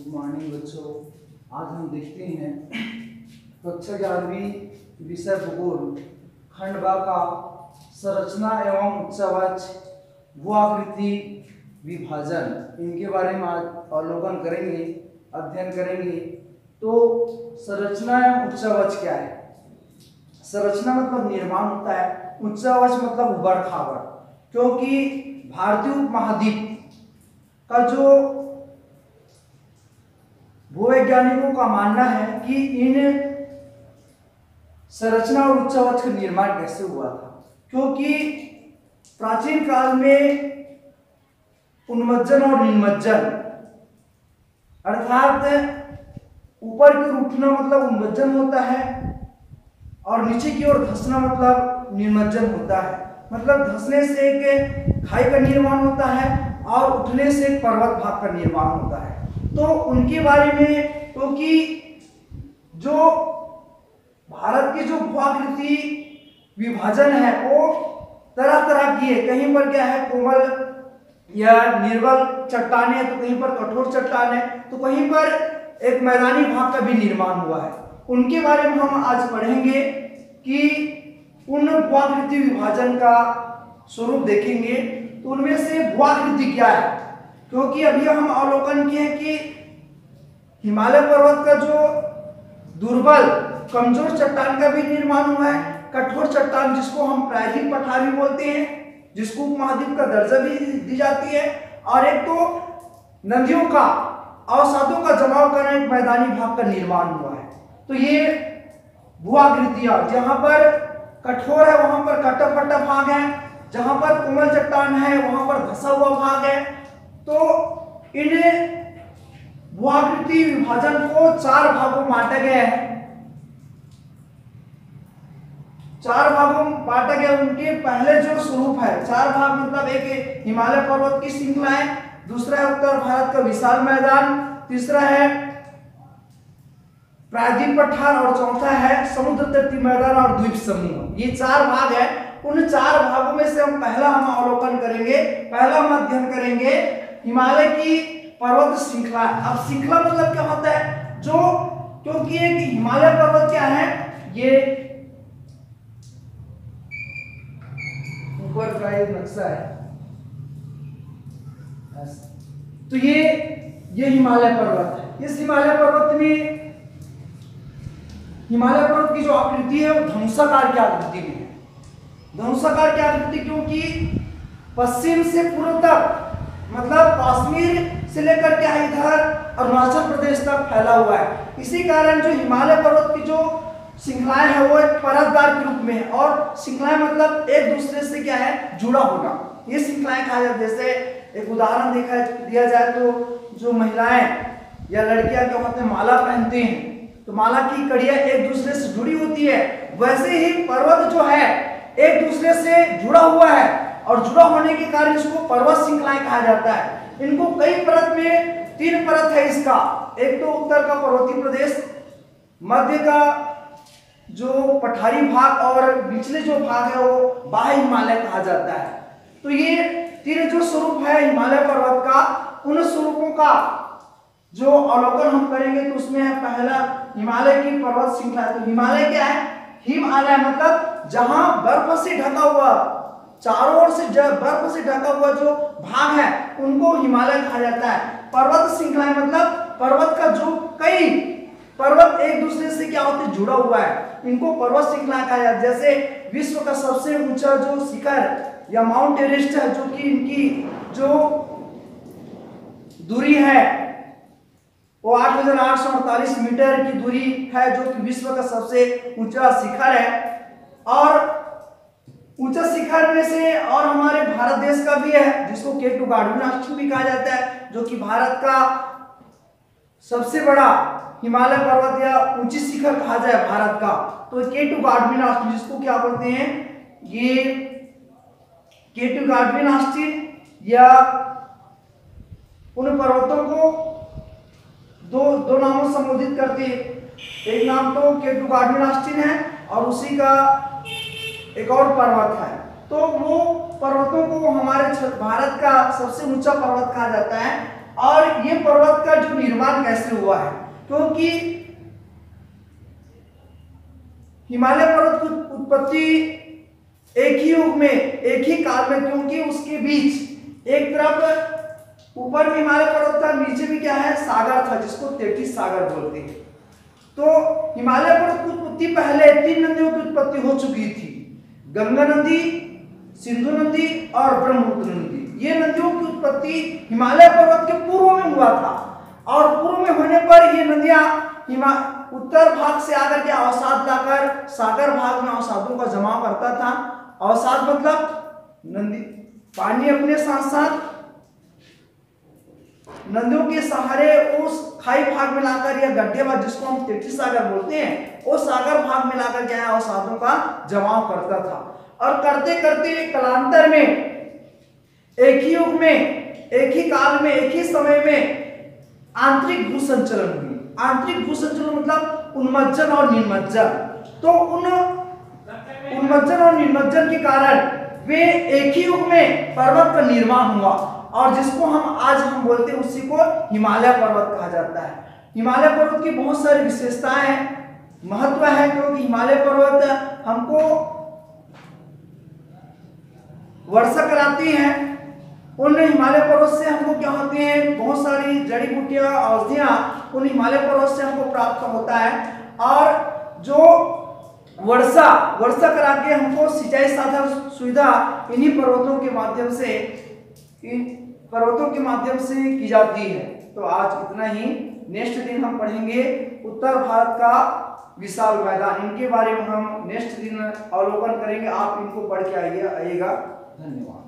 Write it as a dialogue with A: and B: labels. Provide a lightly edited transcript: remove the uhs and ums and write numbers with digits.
A: Morning बच्चों, आज हम देखते हैं कक्षा 11वीं विषय भूगोल खंड ब का संरचना एवं उच्चावाच भू-आकृति विभाजन, इनके बारे में आज अवलोकन करेंगे, अध्ययन करेंगे। तो संरचना एवं उच्चावाच क्या है? संरचना मतलब निर्माण होता है, उच्चावाच मतलब उबड़ खाबड़, क्योंकि भारतीय उपमहाद्वीप का जो भूवैज्ञानिकों का मानना है कि इन संरचना और उच्चावाच का निर्माण कैसे हुआ था, क्योंकि प्राचीन काल में उन्मज्जन और निमज्जन अर्थात ऊपर की ओर उठना मतलब उन्मज्जन होता है और नीचे की ओर धंसना मतलब निमज्जन होता है। मतलब धंसने से एक खाई का निर्माण होता है और उठने से एक पर्वत भाग का निर्माण होता है। तो उनके बारे में, क्योंकि जो भारत की जो भू-आकृति विभाजन है वो तरह तरह की है। कहीं पर क्या है, कोमल या निर्बल चट्टान है, तो कहीं पर कठोर चट्टान है, तो कहीं पर एक मैदानी भाग का भी निर्माण हुआ है। उनके बारे में हम आज पढ़ेंगे कि उन भू-आकृति विभाजन का स्वरूप देखेंगे। तो उनमें से भू-आकृति क्या है, क्योंकि अभी हम अवलोकन किए कि हिमालय पर्वत का जो दुर्बल कमजोर चट्टान का भी निर्माण हुआ है, कठोर चट्टान जिसको हम प्रायद्वीप पठार भी बोलते हैं, जिसको उपमहाद्वीप का दर्जा भी दी जाती है, और एक तो नदियों का अवसादों का जमाव करने एक मैदानी भाग का निर्माण हुआ है। तो ये भू-आकृतियां, जहां पर कठोर है वहां पर कटा-फटा भाग है, जहां पर कोमल चट्टान है वहां पर धंसा हुआ भाग है। तो इन भू-आकृति विभाजन को 4 भागों में बांटा गया है। 4 भागों में बांटा गया। उनके पहले जो स्वरूप है, 4 भाग मतलब एक हिमालय पर्वत की श्रृंखला है, दूसरा है उत्तर भारत का विशाल मैदान, तीसरा है प्रायद्वीप पठार और चौथा है समुद्र तटीय मैदान और द्वीप समूह। ये 4 भाग है। उन 4 भागों में से हम अवलोकन करेंगे, पहला हम अध्ययन करेंगे हिमालय की पर्वत श्रृंखला। अब श्रृंखला मतलब क्या होता है, जो क्योंकि एक हिमालय पर्वत क्या है, ये ऊपर का एक नक्शा है, तो ये हिमालय पर्वत है। इस हिमालय पर्वत में हिमालय पर्वत की जो आकृति है वो धनुषाकार की आकृति में है। धनुषाकार की आकृति क्योंकि पश्चिम से पूर्व तक, मतलब कश्मीर से लेकर के इधर अरुणाचल प्रदेश तक फैला हुआ है। इसी कारण जो हिमालय पर्वत की जो श्रृंखलाएं है वो एक परतदार के रूप में है, और श्रृंखलाएं मतलब एक दूसरे से क्या है, जुड़ा होगा। ये श्रृंखलाएं कहा जाता है। जैसे एक उदाहरण दिया जाए तो जो महिलाएं या लड़कियां क्या होते हैं, माला पहनते हैं, तो माला की कड़ियां एक दूसरे से जुड़ी होती है। वैसे ही पर्वत जो है एक दूसरे से जुड़ा हुआ है, और जुड़ा होने के कारण इसको पर्वत श्रृंखलाएं कहा जाता है। इनको कई परत में 3 परत है इसका। एक तो उत्तर का पर्वतीय प्रदेश, मध्य का जो पठारी भाग और निचले जो भाग है वो बाह्य हिमालय कहा जाता है। तो ये 3 जो स्वरूप है हिमालय पर्वत का, उन स्वरूपों का जो अवलोकन हम करेंगे। तो उसमें है पहला हिमालय की पर्वत श्रृंखला। तो हिमालय क्या है, हिमालय मतलब जहां बर्फ से ढका हुआ, चारों ओर से बर्फ से ढका हुआ जो भाग है उनको हिमालय कहा जाता है। पर्वत श्रृंखला मतलब पर्वत का जो कई पर्वत एक दूसरे से क्या होते जुड़ा हुआ है, इनको पर्वत श्रृंखला कहा जाता है। जैसे विश्व का सबसे ऊंचा जो शिखर या माउंट एवरेस्ट है, जो कि इनकी जो दूरी है वो 8,848 मीटर की दूरी है, जो कि विश्व का सबसे ऊंचा शिखर है। और ऊंचा शिखर में से और हमारे भारत देश का भी है, जिसको केटू गाढवी आश्रम भी कहा जाता है, जो कि भारत का सबसे बड़ा हिमालय पर्वत या ऊंची शिखर कहा जाए भारत का, तो केटू गाढवी आश्रम, जिसको क्या बोलते हैं, ये केटू गाढवी आश्रम या उन पर्वतों को दो नामों से संबोधित करते हैं। एक नाम तो केटू गाढवी आश्रम है और उसी का एक और पर्वत है। तो वो पर्वतों को हमारे भारत का सबसे ऊंचा पर्वत कहा जाता है। और ये पर्वत का जो निर्माण कैसे हुआ है, क्योंकि हिमालय पर्वत की उत्पत्ति एक ही युग में, एक ही काल में, क्योंकि उसके बीच एक तरफ ऊपर में हिमालय पर्वत था, नीचे भी क्या है, सागर था, जिसको तेतीस सागर बोलते हैं। तो हिमालय पर्वत की उत्पत्ति पहले 3 नदियों की उत्पत्ति हो चुकी थी, गंगा नदी, सिंधु नदी और ब्रह्मपुत्र नदी। ये नदियों की उत्पत्ति हिमालय पर्वत के पूर्व में हुआ था, और पूर्व में होने पर ये नदियां उत्तर भाग से आकर के अवसाद लाकर सागर भाग में अवसादों का जमाव करता था। अवसाद मतलब नदी, पानी अपने साथ साथ नदियों के सहारे उस खाई भाग में लाकर या गड्ढे भाग, जिसको हम तेतीस सागर बोलते हैं, उस सागर भाग में लाकर क्या है, अवसादों का जमाव करता था। और करते करते कालांतर में एक ही युग में, एक ही काल में, एक ही समय में आंतरिक भूसंचलन हुई। आंतरिक भूसंचलन मतलब उन्मज्जन और निमज्जन। तो उन उन्मज्जन और निमज्जन के कारण वे एक ही युग में पर्वत का निर्माण हुआ, और जिसको हम बोलते हैं, उसी को हिमालय पर्वत कहा जाता है। हिमालय पर्वत की बहुत सारी विशेषताएं हैं, महत्व है, क्योंकि हिमालय पर्वत हमको वर्षा कराती है। उन हिमालय पर्वत से हमको क्या होती है, बहुत सारी जड़ी बूटियां, औषधियां उन हिमालय पर्वत से हमको प्राप्त होता है। और जो वर्षा करा के हमको सिंचाई साधन सुविधा इन्हीं पर्वतों के माध्यम से, इन पर्वतों के माध्यम से की जाती है। तो आज इतना ही। नेक्स्ट दिन हम पढ़ेंगे उत्तर भारत का विशाल मैदान, इनके बारे में हम नेक्स्ट दिन अवलोकन करेंगे। आप इनको पढ़ के आइएगा। धन्यवाद।